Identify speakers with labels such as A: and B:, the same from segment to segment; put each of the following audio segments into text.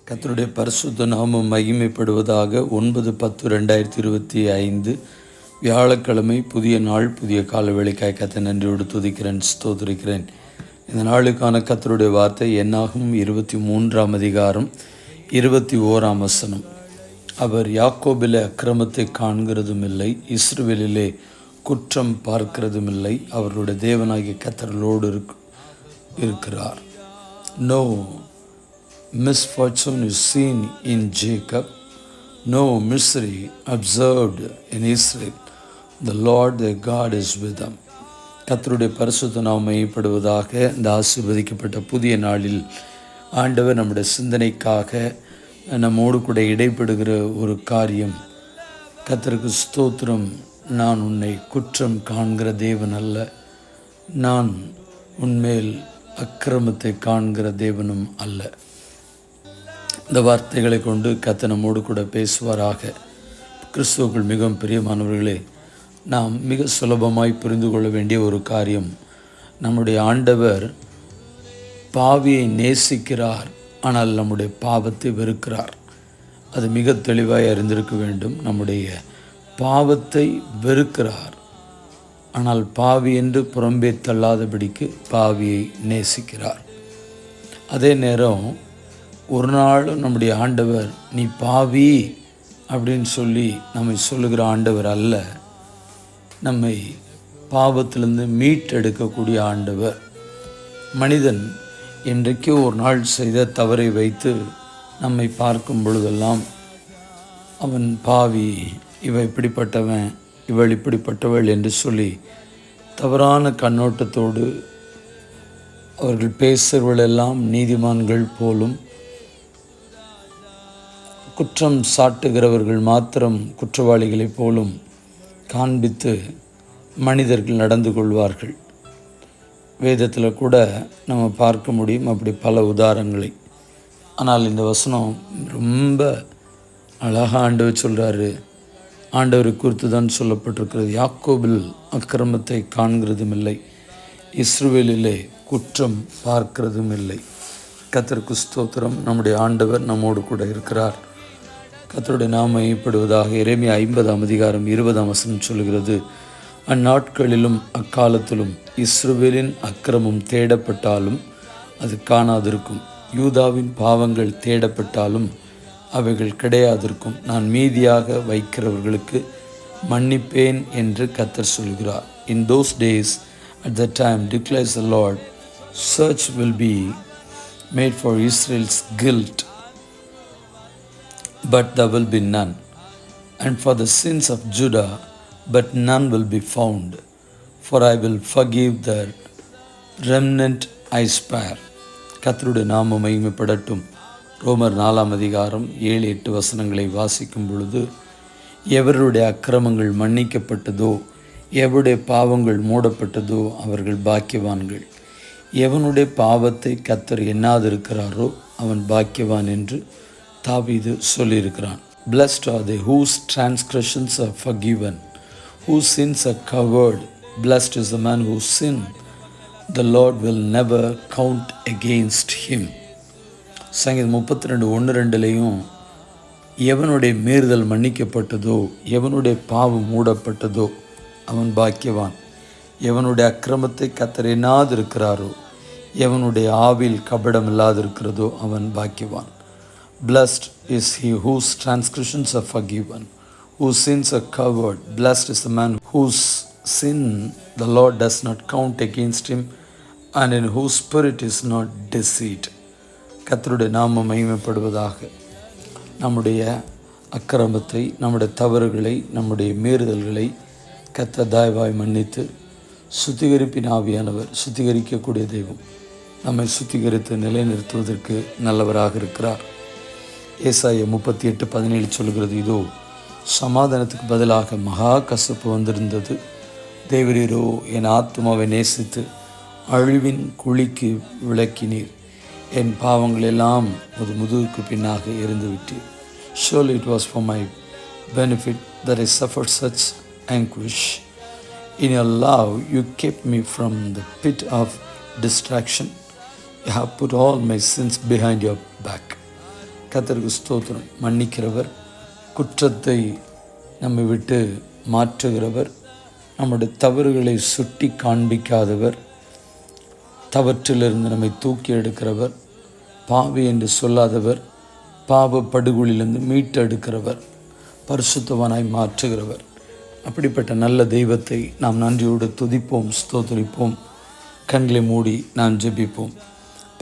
A: கர்த்தருடைய பரிசுத்த நாமம் மகிமைப்படுவதாக. 9/10/2025 வியாழக்கிழமை, புதிய நாள், புதிய கால வேளைக்காய் கர்த்தரை நன்றியோடு துதிக்கிறேன், ஸ்தோத்திரிக்கிறேன். இந்த நாளுக்கான கர்த்தருடைய வார்த்தை என்னாகும் 23ஆம் அதிகாரம் 21ஆம் வசனம். அவர் யாக்கோபிலே அக்கிரமத்தை காண்கிறதும் இல்லை, இஸ்ரவேலிலே குற்றம் பார்க்கிறதும் இல்லை. அவருடைய தேவனாகிய கர்த்தரோடு இருக்கிறார். No misfortune is seen in Jacob, no misery observed in Israel. The Lord their God is with them. கர்த்தருடைய பரிசுத்த நாமம் மகிமைப்படுவதாக. இந்த ஆசீர்வதிக்கப்பட்ட புதிய நாளில் ஆண்டவர் நம்முடைய சிந்தனைக்காக நம்மோடு கூட இடைப்படுகிற ஒரு காரியம். கர்த்தருக்கு ஸ்தோத்திரம். நான் உன்னை குற்றம் காண்கிற தேவன் அல்ல, நான் உன்மேல் அக்கிரமத்தை காண்கிற தேவனும் அல்ல. இந்த வார்த்தைகளை கொண்டு கர்த்தர் நம்மோடு கூட பேசுவாராக. கிறிஸ்துவுக்குள் மிகவும் பிரியமானவர்களே, நாம் மிக சுலபமாய் புரிந்து கொள்ள வேண்டிய ஒரு காரியம், நம்முடைய ஆண்டவர் பாவியை நேசிக்கிறார், ஆனால் நம்முடைய பாவத்தை வெறுக்கிறார். அது மிக தெளிவாய் அறிந்திருக்க வேண்டும். நம்முடைய பாவத்தை வெறுக்கிறார், ஆனால் பாவி என்று புறம்பே தள்ளாதபடிக்கு பாவியை நேசிக்கிறார். அதே நேரம் ஒரு நாள் நம்முடைய ஆண்டவர் நீ பாவி அப்படின்னு சொல்லி நம்மை சொல்லுகிற ஆண்டவர் அல்ல, நம்மை பாவத்திலிருந்து மீட்டெடுக்கக்கூடிய ஆண்டவர். மனிதன் என்றைக்கோ ஒரு நாள் செய்த தவறை வைத்து நம்மை பார்க்கும் பொழுதெல்லாம் அவன் பாவி, இவன் இப்படிப்பட்டவன், இவள் இப்படிப்பட்டவள் என்று சொல்லி தவறான கண்ணோட்டத்தோடு அவர்கள் பேசுகிறவர்களெல்லாம் நீதிமான்கள் போலும், குற்றம் சாட்டுகிறவர்கள் மாத்திரம் குற்றவாளிகளைப் போலும் காண்பித்து மனிதர்கள் நடந்து கொள்வார்கள். வேதத்தில் கூட நம்ம பார்க்க முடியும் அப்படி பல உதாரணங்களை. ஆனால் இந்த வசனம் ரொம்ப அழகாக ஆண்டவர் சொல்கிறாரு. ஆண்டவரை குறித்து தான் சொல்லப்பட்டிருக்கிறது. யாக்கோபில் அக்கிரமத்தை காண்கிறதும் இல்லை, இஸ்ரவேலிலே குற்றம் பார்க்கிறதும் இல்லை. கர்த்தருக்கு ஸ்தோத்திரம். நம்முடைய ஆண்டவர் நம்மோடு கூட இருக்கிறார். கர்த்தருடைய நாமம் மகிமைப்படுவதாக. எரேமியா 50ஆம் அதிகாரம் 20ஆம் வசனம் சொல்கிறது, அந்நாட்களிலும் அக்காலத்திலும் இஸ்ரவேலின் அக்கிரமம் தேடப்பட்டாலும் அது காணாதிருக்கும், யூதாவின் பாவங்கள் தேடப்பட்டாலும் அவைகள் கிடையாதிருக்கும். நான் மீதியாக வைக்கிறவர்களுக்கு மன்னிப்பேன் என்று கர்த்தர் சொல்கிறார். In those days, at that time, declares the Lord, search will be made for Israel's guilt, but there will be none, and for the sins of Judah, but none will be found, for I will forgive the remnant I spare. கர்த்தருடைய நாமம் மகிமைப்படட்டும். ரோமர் 4ஆம் அதிகாரம் 7-8 வசனங்களை வாசிக்கும் பொழுது, எவருடைய அக்கிரமங்கள் மன்னிக்கப்பட்டதோ, எவருடைய பாவங்கள் மூடப்பட்டதோ அவர்கள் பாக்கியவான்கள். எவனுடைய பாவத்தை கர்த்தர் எண்ணாதிருக்கிறாரோ அவன் பாக்கியவான் என்று தாவீது சொல்லியிருக்கிறான். Blessed are they whose transgressions are forgiven, whose sins are covered. Blessed is the man whose sin the Lord will never count against him. சங்கீதம் 32:1-2லையும் எவனுடைய மீறுதல் மன்னிக்கப்பட்டதோ, எவனுடைய பாவம் மூடப்பட்டதோ அவன் பாக்கியவான். எவனுடைய அக்கிரமத்தை கர்த்தர் எண்ணாதிருக்கிறாரோ, எவனுடைய ஆவில் கபடம் இல்லாதிருக்கிறதோ அவன் பாக்கியவான். Blessed is he whose transgressions are forgiven, whose sins are covered. Blessed is the man whose sin the Lord does not count against him, and in whose spirit is not deceit. கர்த்தருடைய நாமம் மகிமைப்படுவதாக. நம்முடைய அக்கிரமத்தை, நம்முடைய தவறுகளை, நம்முடைய மீறுதல்களை கர்த்தர் தயவாய் மன்னித்து சுத்திகரிப்பின் ஆவியானவர், சுத்திகரிக்கக்கூடிய தெய்வம், நம்மை சுத்திகரித்து நிலைநிறுத்துவதற்கு நல்லவராக இருக்கிறார். ஏசாயா 38:17 சொல்கிறது, இதோ சமாதானத்துக்கு பதிலாக மகா கசப்பு வந்திருந்தது. தேவரீரோ என் ஆத்மாவை நேசித்து அழிவின் குழிக்கு விளக்கினீர். என் பாவங்கள் எல்லாம் ஒரு முதுகுக்கு பின்னாக இருந்துவிட்டீர். Surely it was for my benefit that I suffered such anguish. In your love you kept me from the pit of distraction. You have put all my sins behind your back. கர்த்தருக்கு ஸ்தோத்திரம். மன்னிக்கிறவர், குற்றத்தை நம்மை விட்டு மாற்றுகிறவர், நம்முடைய தவறுகளை சுட்டி காண்பிக்காதவர், தவற்றிலிருந்து நம்மை தூக்கி எடுக்கிறவர், பாவி என்று சொல்லாதவர், பாவ படுகொலிலிருந்து மீட்டெடுக்கிறவர், பரிசுத்தவானாய் மாற்றுகிறவர். அப்படிப்பட்ட நல்ல தெய்வத்தை நாம் நன்றியோடு துதிப்போம், ஸ்தோத்திரிப்போம். கண்களை மூடி நாம் ஜெபிப்போம்.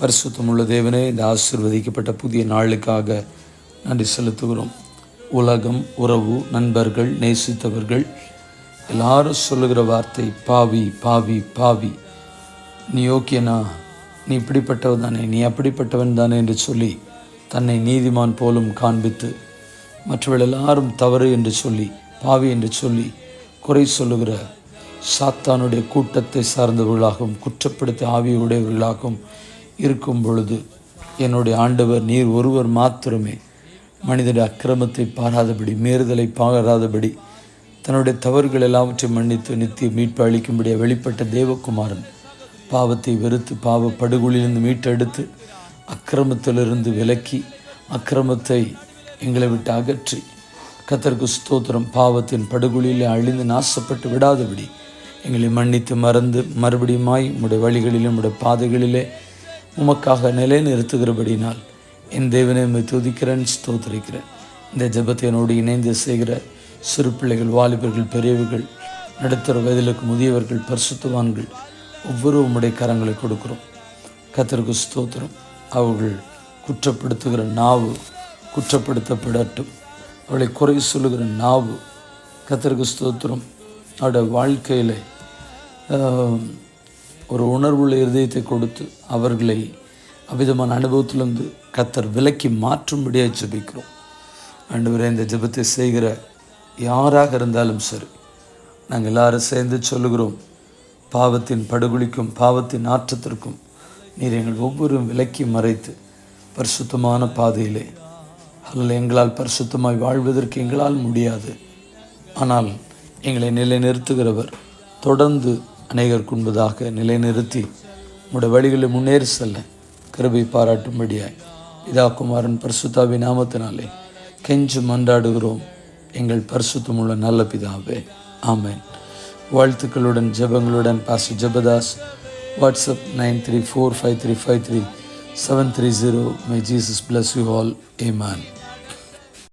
A: பரிசுத்தமுள்ள தேவனே, இந்த ஆசீர்வதிக்கப்பட்ட புதிய நாளுக்காக நன்றி செலுத்துகிறோம். உலகம், உறவு, நண்பர்கள், நேசித்தவர்கள் எல்லாரும் சொல்லுகிற வார்த்தை பாவி பாவி பாவி, நீ யோக்கியனா, நீ இப்படிப்பட்டவன் தானே, நீ அப்படிப்பட்டவன் தானே என்று சொல்லி தன்னை நீதிமான் போலும் காண்பித்து மற்றவர்கள் எல்லாரும் தவறு என்று சொல்லி, பாவி என்று சொல்லி குறை சொல்லுகிற சாத்தானுடைய கூட்டத்தை சார்ந்தவர்களாகவும் குற்றப்படுத்த ஆவியுடையவர்களாகவும் இருக்கும் பொழுது, என்னுடைய ஆண்டவர் நீர் ஒருவர் மாத்திரமே மனிதனுடைய அக்கிரமத்தை பாராதபடி, மீறுதலை பாராதபடி, தன்னுடைய தவறுகள் எல்லாவற்றையும் மன்னித்து நித்திய மீட்பு அளிக்கும்படிய வெளிப்பட்ட தேவகுமாரன் பாவத்தை வெறுத்து பாவ படுகொலிலிருந்து மீட்டெடுத்து அக்கிரமத்திலிருந்து விலக்கி அக்கிரமத்தை எங்களை விட்டு அகற்றி, கர்த்தருக்கு ஸ்தோத்திரம், பாவத்தின் படுகொலியிலே அழிந்து நாசப்பட்டு விடாதபடி எங்களை மன்னித்து மறந்து மறுபடியுமாய் உம்முடைய வழிகளிலே உம்முடைய பாதைகளிலே உமக்காக நிலைநிறுத்துகிறபடினால் என் தேவனை உம்மை துதிக்கிறேன், ஸ்தோத்திரிக்கிறேன். இந்த ஜெபத்தை என்னோடு இணைந்து செய்கிற சிறு பிள்ளைகள், வாலிபர்கள், பெரியவர்கள், நடுத்தர வயதிலுக்கு முதியவர்கள், பரிசுத்தவான்கள் ஒவ்வொரு உம்முடைய கரங்களை கொடுக்கிறோம். கர்த்தருக்கு ஸ்தோத்திரம். அவர்கள் குற்றப்படுத்துகிற நாவு குற்றப்படுத்தப்படட்டும். அவளை குறை சொல்லுகிற நாவு, கர்த்தருக்கு ஸ்தோத்திரம், அவருடைய வாழ்க்கையில் ஒரு உணர்வுள்ள இருதயத்தை கொடுத்து அவர்களை அவ்விதமான அனுபவத்திலிருந்து கர்த்தர் விலக்கி மாற்றும்படியாக ஜெபிக்கிறோம். ஆண்டவரே, இந்த ஜெபத்தை செய்கிற யாராக இருந்தாலும் சரி, நாங்கள் எல்லாரும் சேர்ந்து சொல்லுகிறோம், பாவத்தின் படுகொலிக்கும் பாவத்தின் நாற்றத்திற்கும் நீர் எங்கள் ஒவ்வொரு விலக்கி மறைத்து பரிசுத்தமான பாதையிலே, அல்ல எங்களால் பரிசுத்தமாய் வாழ்வதற்கு எங்களால் முடியாது, ஆனால் எங்களை நிலைநிறுத்துகிறவர் தொடர்ந்து அநேகருக்கு உண்பதாக நிலைநிறுத்தி உம்முடைய வழிகளில் முன்னேறி செல்ல கிருபை பாராட்டும்படியாய் பிதாகுமாரன் பரிசுத்தாவின் நாமத்தினாலே கெஞ்சு மன்றாடுகிறோம் எங்கள் பரிசுத்தமுள்ள நல்ல பிதாவே, ஆமென். வாழ்த்துக்களுடன் ஜெபங்களுடன் pastor Jebadas. WhatsApp 9345353730. May Jesus bless you all. Amen.